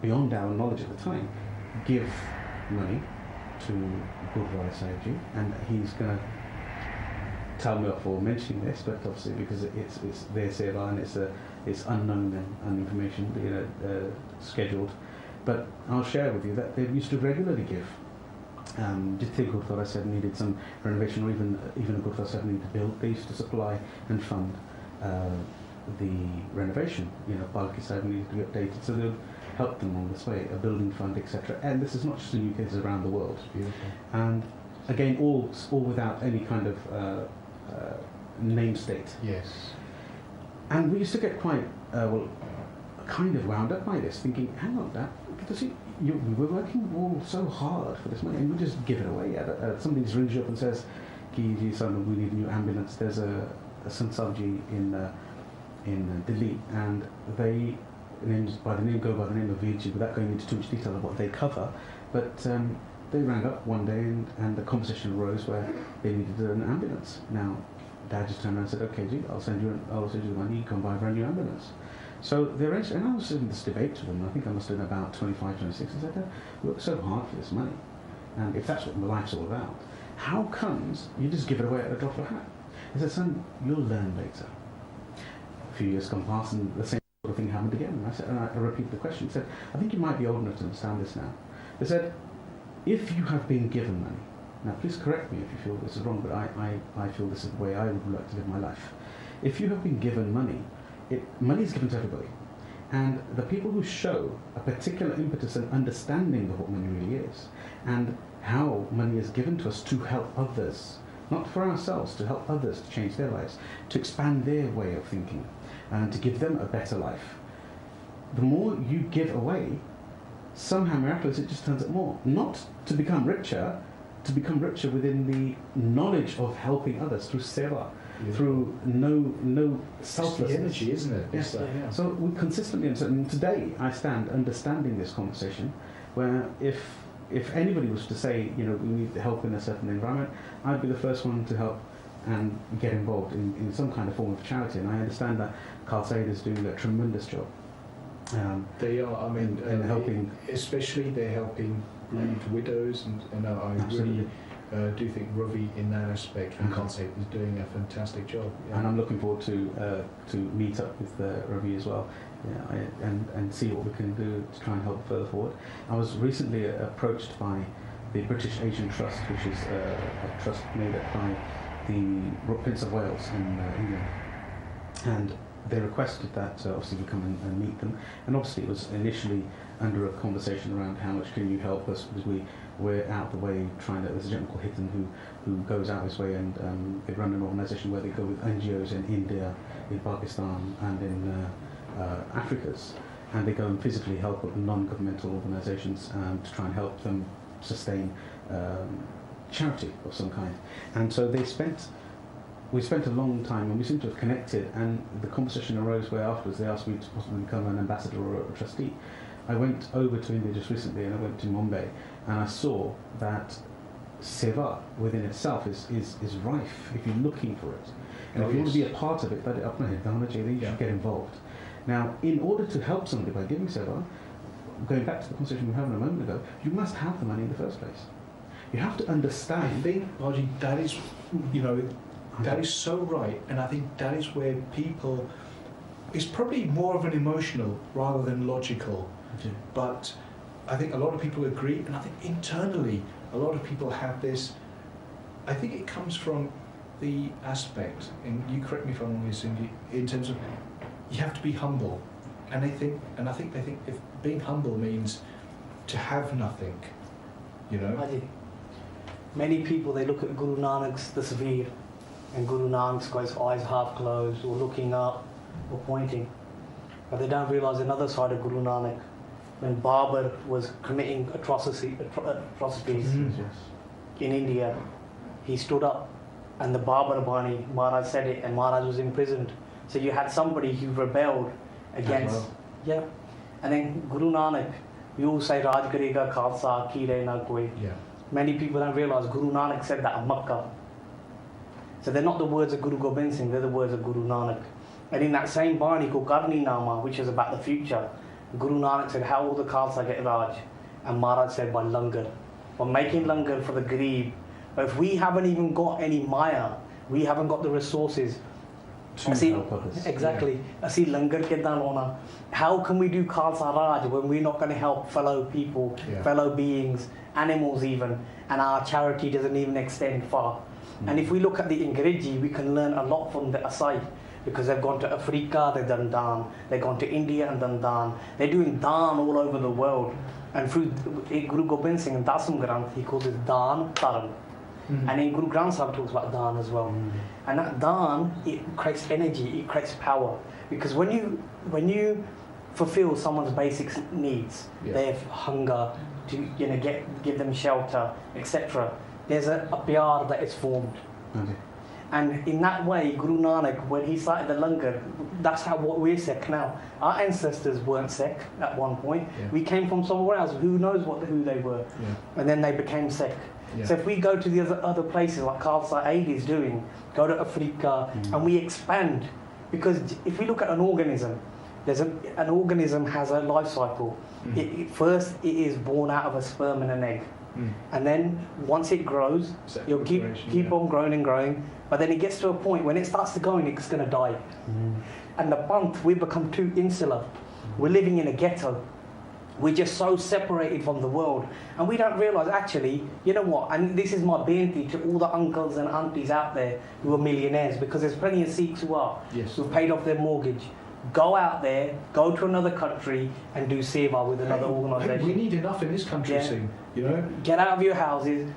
beyond our knowledge at the time, give money to Gurdwara Sahib, and he's going to tell me off for mentioning this, but obviously because it's their seva and it's unknown and information, scheduled. But I'll share with you that they used to regularly give. Jithe Gurdwara Sahib needed some renovation, or even a Gurdwara Sahib needed to build, they used to supply and fund the renovation. Palki Sahib needed to be updated, so they would help them on this way, a building fund, etc. And this is not just in the UK, it's around the world. Beautiful. And again, all without any kind of name state. Yes. And we used to get quite, kind of wound up by this, thinking, hang on, Dad, because we were working all so hard for this money, and we just give it away. Somebody just rings you up and says, Ki son, we need a new ambulance. There's a Sansavji in Delhi, and they go by the name of Virji, without going into too much detail of what they cover, but they rang up one day and the conversation arose where they needed an ambulance. Now, Dad just turned around and said, okay, G, I'll send you the money, you can buy a brand new ambulance. So they arranged, and I was in this debate with them, I think I must have been about 25, 26, I said, we work so hard for this money, and if that's what life's all about, how comes you just give it away at a drop of a hat? He said, son, you'll learn later. A few years come past and the same sort of thing happened again. And I said, and I repeated the question. He said, I think you might be old enough to understand this now. They said, if you have been given money, now please correct me if you feel this is wrong, but I feel this is the way I would like to live my life. If you have been given money, money is given to everybody. And the people who show a particular impetus and understanding of what money really is, and how money is given to us to help others, not for ourselves, to help others to change their lives, to expand their way of thinking, and to give them a better life. The more you give away, somehow miraculously it just turns up more. Not to become richer within the knowledge of helping others through seva, through no selflessness. It's the energy, isn't it? Yes. Yeah. So we consistently, and today I stand understanding this conversation, where if anybody was to say, we need help in a certain environment, I'd be the first one to help and get involved in some kind of form of charity. And I understand that Carl Said is doing a tremendous job. They are, in helping. Especially they're helping bereaved widows, and I really do think Ravi in that aspect from Carl Said is doing a fantastic job. Yeah. And I'm looking forward to meet up with Ravi as well. And see what we can do to try and help further forward. I was recently approached by the British Asian Trust, which is a trust made up by the Prince of Wales in England, and they requested that obviously we come and meet them. And obviously it was initially under a conversation around how much can you help us, because we're out the way trying to. There's a gentleman called Hitan who goes out his way, and they run an organisation where they go with NGOs in India, in Pakistan, and in Africa's, and they go and physically help non-governmental organisations to try and help them sustain charity of some kind. And so we spent a long time, and we seem to have connected, and the conversation arose where afterwards they asked me to possibly become an ambassador or a trustee. I went over to India just recently, and I went to Mumbai, and I saw that seva within itself is rife if you're looking for it. And if you want to be a part of it, you should get involved. Now, in order to help somebody by giving seva, going back to the conversation we were having a moment ago, you must have the money in the first place. You have to understand. I think, Baji, that is, That is so right, and I think that is where people, it's probably more of an emotional rather than logical, but I think a lot of people agree, and I think internally a lot of people have this, I think it comes from the aspect, and you correct me if I'm wrong, Cindy, in terms of you have to be humble, and I think they think if being humble means to have nothing, you know. Many people, they look at Guru Nanak's tasveer, and Guru Nanak's got his eyes half closed or looking up or pointing, but they don't realise another side of Guru Nanak. When Babur was committing atrocities in India, he stood up, and the Babur Bani, Maharaj said it, and Maharaj was imprisoned. So you had somebody who rebelled against, and then Guru Nanak, we all say Raj Karega Khalsa Ki Re Na Koi. Many people don't realise Guru Nanak said that in Makkah. So they're not the words of Guru Gobind Singh, they're the words of Guru Nanak. And in that same Bani called Karni Nama, which is about the future, Guru Nanak said, how will the Khalsa get Raj? And Maharaj said, by langar. By making langar for the Garib. But if we haven't even got any Maya, we haven't got the resources. Exactly. Asi langar kedan hona. How can we do Khalsa Raj when we're not going to help fellow people, fellow beings, animals even, and our charity doesn't even extend far? And if we look at the Ingreji, we can learn a lot from the Asai, because they've gone to Africa, they've done Dan, they've gone to India and done Dan. They're doing Dan all over the world. And through Guru Gobind Singh and Dasam Granth, he calls it Dan Taran. And in Guru Granth Sahib talks about Dan as well. And that Dan, it creates energy, it creates power. Because when you fulfill someone's basic needs, they have hunger, to give them shelter, etc. There's a pyar that is formed. And in that way, Guru Nanak, when he started the langar, that's how what we're Sikh now. Our ancestors weren't Sikh at one point. We came from somewhere else. Who knows who they were? And then they became Sikh. So if we go to the other places like Khalsa Aid is doing, go to Africa, and we expand, because if we look at an organism, an organism has a life cycle. First, it is born out of a sperm and an egg. And then once it grows, you'll keep on growing and growing, but then it gets to a point when it starts to go and it's going to die. And the Panth, we've become too insular. We're living in a ghetto. We're just so separated from the world, and we don't realise, actually, you know what, and this is my beinti to all the uncles and aunties out there who are millionaires, because there's plenty of Sikhs who are, who've paid off their mortgage. Go out there, go to another country and do seva with another organisation. We need enough in this country, Singh, you know. Get out of your houses,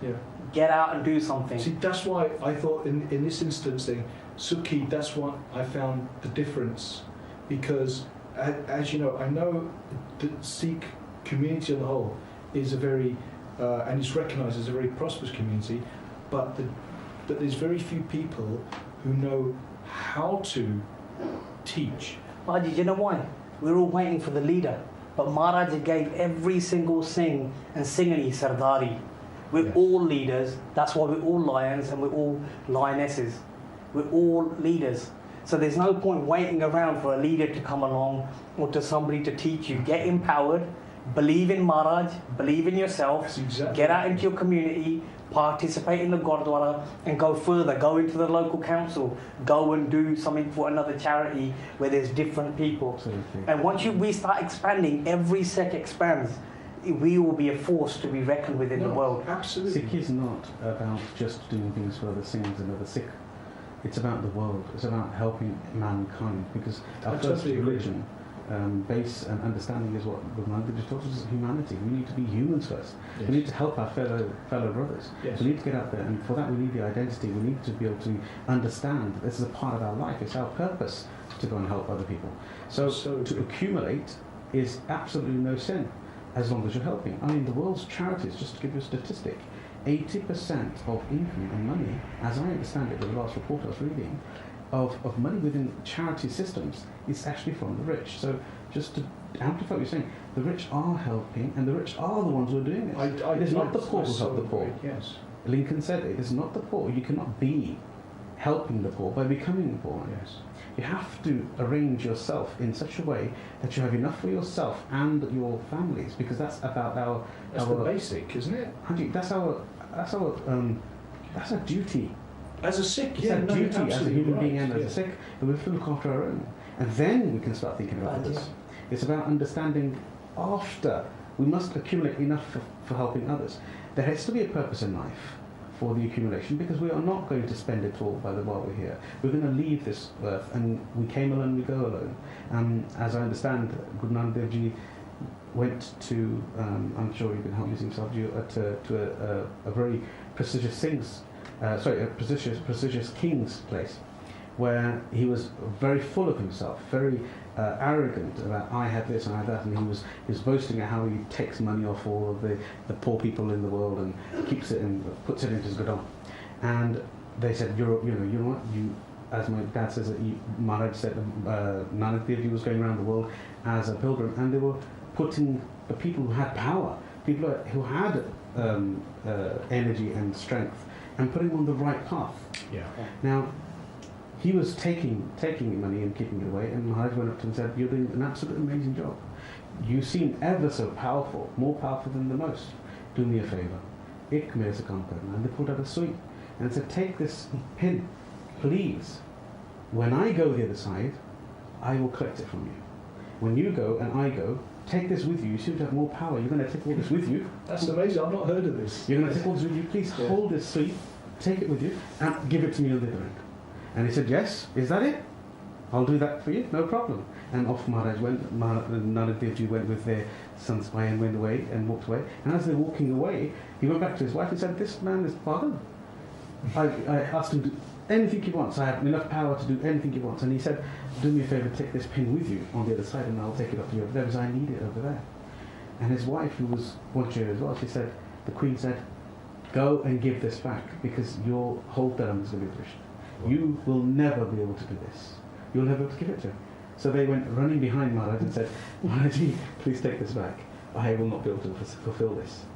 get out and do something. See, that's why I thought in this instance thing, Sukhi, that's what I found the difference, because as you know, I know the Sikh community on the whole is a very, and is recognised as a very prosperous community, but there's very few people who know how to teach. Baji, you know why? We're all waiting for the leader. But Maharaj gave every single Singh and Singhani Sardari. We're all leaders. That's why we're all lions and we're all lionesses. We're all leaders. So there's no point waiting around for a leader to come along or to somebody to teach you. Get empowered. Believe in Maharaj. Believe in yourself. Get out into your community. Participate in the Gurdwara and go further. Go into the local council. Go and do something for another charity where there's different people. Absolutely. And once we start expanding, every Sikh expands. We will be a force to be reckoned with in the world. Absolutely. Sikh is not about just doing things for other Singhs and other Sikh. It's about the world. It's about helping mankind, because our first religion, base and understanding is what Guru Nanak taught us: humanity. We need to be humans first. We need to help our fellow brothers. We need to get out there, and for that we need the identity. We need to be able to understand that this is a part of our life. It's our purpose to go and help other people. So to accumulate is absolutely no sin, as long as you're helping. I mean, the world's charities, just to give you a statistic, 80% of income and money, as I understand it, with the last report I was reading, of money within charity systems is actually from the rich. So just to amplify what you're saying, the rich are helping, and the rich are the ones who are doing this. It is not the poor who help the poor. Yes. Lincoln said it is not the poor. You cannot be helping the poor by becoming the poor. Yes. You have to arrange yourself in such a way that you have enough for yourself and your families, because that's about That's the basic, isn't it? That's our duty As a Sikh, it's our duty as a human being and as a Sikh, that we have to look after our own. And then we can start thinking about others. It's about understanding after. We must accumulate enough for helping others. There has to be a purpose in life for the accumulation, because we are not going to spend it all while we're here. We're going to leave this earth, and we came alone, we go alone. As I understand, Guru Nanak Dev Ji went to, I'm sure you can help me, Singh Sahib, to a very prestigious prestigious king's place, where he was very full of himself, very arrogant about I had this and I had that, and he was boasting at how he takes money off all of the poor people in the world and keeps it and puts it into his godam. And they said, you know what, as my dad says, Maharaj said, Nanak Dev Ji was going around the world as a pilgrim, and they were putting the people who had power, people who had energy and strength, and putting them on the right path. Yeah. Now, he was taking money and keeping it away, and Maharaj went up to him and said, "You're doing an absolutely amazing job. You seem ever so powerful, more powerful than the most. Do me a favour. Ek mere se kaam karna." And they pulled out a sui and said, "Take this pin, please. When I go the other side, I will collect it from you. When you go and I go, take this with you. You seem to have more power. You're going to take all this with you." That's amazing. I've not heard of this. "You're going to take all this with you. Please hold this sui, take it with you, and give it to me on the other end." And he said, "Yes, is that it? I'll do that for you, no problem." And off Maharaj went. Nanak Dev Ji went with their son's spy and went away and walked away. And as they're walking away, he went back to his wife and said, "This man is pardon. I asked him to do anything he wants. I have enough power to do anything he wants." And he said, "Do me a favour, take this pin with you on the other side, and I'll take it up to you over there, because I need it over there." And his wife, who was watching as well, she said, the Queen said, "Go and give this back, because your whole dharma is going to be pushed. You will never be able to do this. You'll never be able to give it to him." So they went running behind Maharaj and said, "Maharaji, please take this back. I will not be able to fulfill this."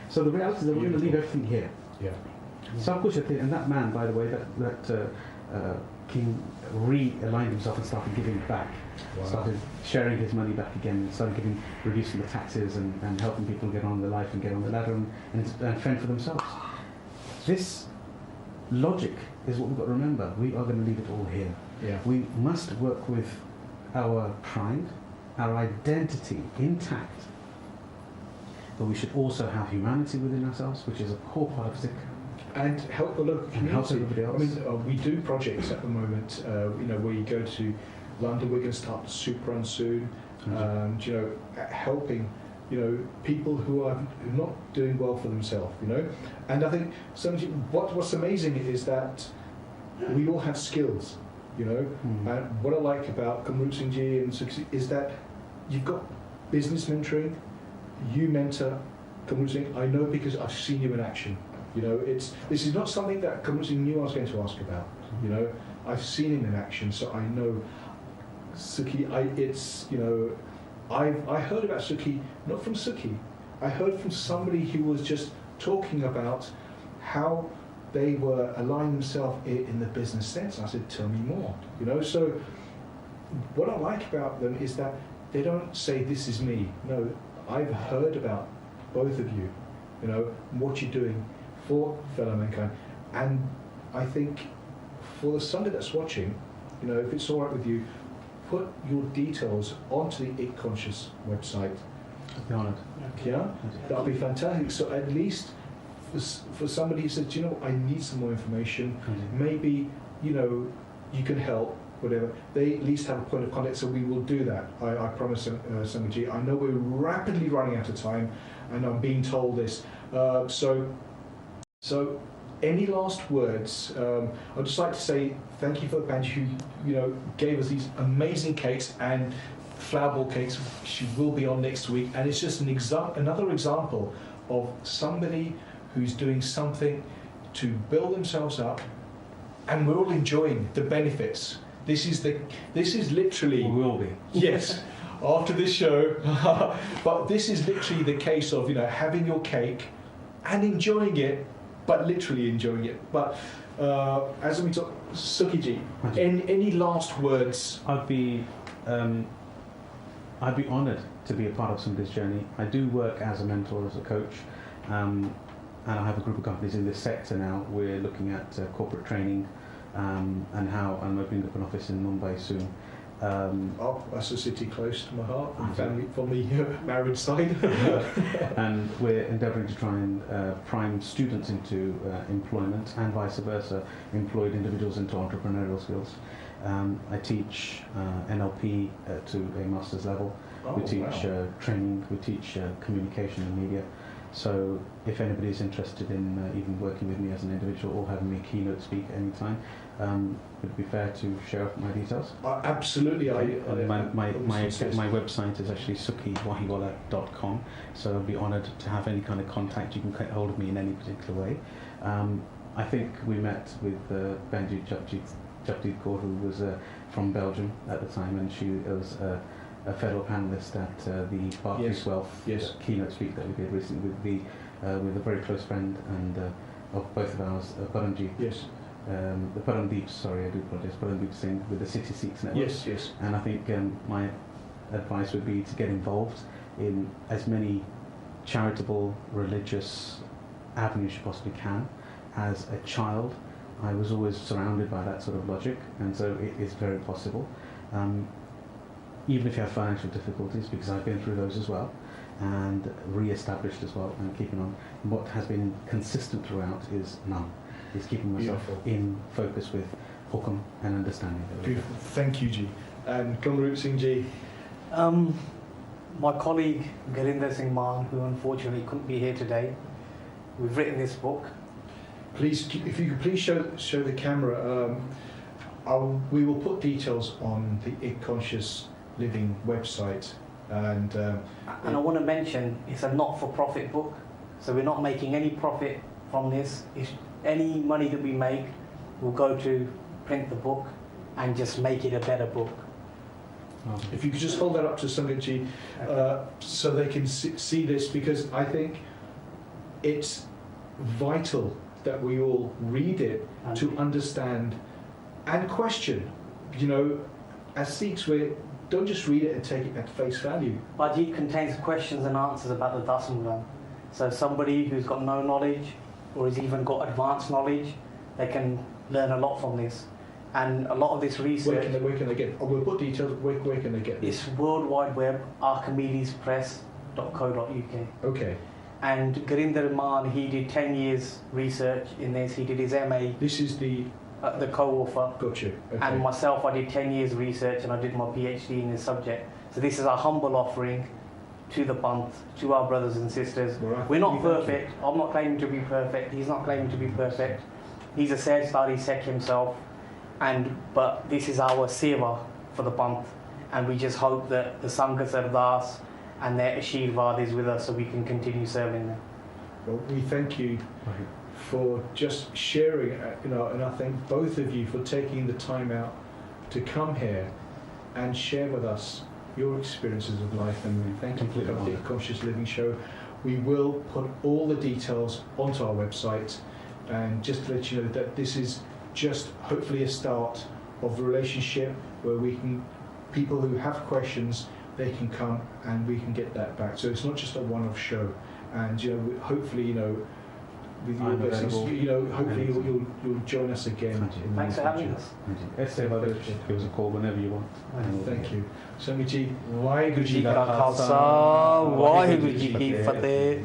So the reality is that we're going to leave everything here. Yeah. And that man, by the way, that king realigned himself and started giving back. Wow. Started sharing his money back again, started reducing the taxes and helping people get on their life and get on the ladder and fend for themselves. This logic is what we've got to remember. We are going to leave it all here. Yeah. We must work with our pride, our identity intact, but we should also have humanity within ourselves, which is a core part of Sikh. And help the local community. And help everybody else. I mean, we do projects at the moment, where you go to London. We're going to start the soup run soon. Helping, people who are not doing well for themselves, And I think what's amazing is that we all have skills, And what I like about Kamrup Singh Ji and Sukhi is that you've got business mentoring. You mentor Kamrup Singh. I know because I've seen you in action. This is not something that Kamrup Singh knew I was going to ask about. I've seen him in action, so I know Sukhi. I heard about Sukhi not from Sukhi. I heard from somebody who was just talking about how they were aligning themselves in the business sense. I said, "Tell me more." So what I like about them is that they don't say, "This is me." No, I've heard about both of you. What you're doing for fellow mankind, and I think for the Sunday that's watching, if it's all right with you, put your details onto the It Conscious website. I'd be honoured. Yeah, that'll be fantastic. So at least for somebody who says, I need some more information, maybe, you can help, whatever, they at least have a point of contact, so we will do that. I promise, Sangaji. I know we're rapidly running out of time, and I'm being told this. So any last words? I'd just like to say thank you for the band who, gave us these amazing cakes and flower ball cakes. She will be on next week, and it's just another example of somebody who's doing something to build themselves up, and we're all enjoying the benefits. This is literally. We will be. Yes. After this show, but this is literally the case of having your cake and enjoying it, but literally enjoying it. But as we talk, Sukhi-ji, any last words? I'd be honoured to be a part of somebody's journey. I do work as a mentor, as a coach, and I have a group of companies in this sector now. We're looking at corporate training and how I'm opening up an office in Mumbai soon. That's a city close to my heart, family from the marriage side. And we're endeavouring to try and prime students into employment and vice versa, employed individuals into entrepreneurial skills. I teach NLP to a master's level. We teach training, we teach communication and media. So if anybody is interested in even working with me as an individual or having me keynote speak anytime, would it be fair to share my details? Absolutely. My website is actually sukhiwahiwala.com, so I'd be honoured to have any kind of contact. You can get hold of me in any particular way. I think we met with Benji Japjit Kaur, who was from Belgium at the time, and she was a fellow panellist at the Barclays Wealth keynote speak that we did recently with a very close friend and of both of ours, Paramjeet. Yes. The Paramdeep, sorry, I do apologise, Paramdeep Singh with the City Seeks Network. Yes. And I think my advice would be to get involved in as many charitable, religious avenues you possibly can. As a child, I was always surrounded by that sort of logic, and so it is very possible. Even if you have financial difficulties, because I've been through those as well, and re-established as well, and keeping on. And what has been consistent throughout is none. Is keeping myself in focus with hukam and understanding. Beautiful. Thank you, Ji. And Kamrup Singh Ji. My colleague Gurinder Singh Maan, who unfortunately couldn't be here today, we've written this book. Please, if you could please show the camera. We will put details on the Conscious Living website, and I want to mention it's a not-for-profit book, so we're not making any profit from this. Any money that we make will go to print the book and just make it a better book. If you could just hold that up to Sangatji, so they can see this, because I think it's vital that we all read it to understand and question. You know, as Sikhs, we don't just read it and take it at face value. But it contains questions and answers about the Dasamgram. So somebody who's got no knowledge or has even got advanced knowledge, they can learn a lot from this. And a lot of this research... Where can they get it? We'll put details, where can they get this? It's World Wide Web, archimedespress.co.uk. Okay. And Gurinder Maan, he did 10 years research in this. He did his MA. This is the co-author. Got you. Okay. And myself, I did 10 years research and I did my PhD in this subject. So this is a humble offering to the Panth, to our brothers and sisters. We're not perfect. I'm not claiming to be perfect. He's not claiming to be perfect. He's a Sehstari Sekh himself. But this is our seva for the Panth. And we just hope that the Sangat Sardas and their Ashirvad is with us so we can continue serving them. Well, we thank you for just sharing, and I thank both of you for taking the time out to come here and share with us your experiences of life, and we thank you for the Conscious Living Show. We will put all the details onto our website, and just to let you know that this is just hopefully a start of a relationship where we can, people who have questions, they can come and we can get that back. So it's not just a one-off show, and hopefully with your blessings, hopefully you'll join us again. Thanks for having us. Give us a call whenever you want. Thank you. Sangat Ji, Waheguru Ji Ka Khalsa, Waheguru Ji Ki Fateh.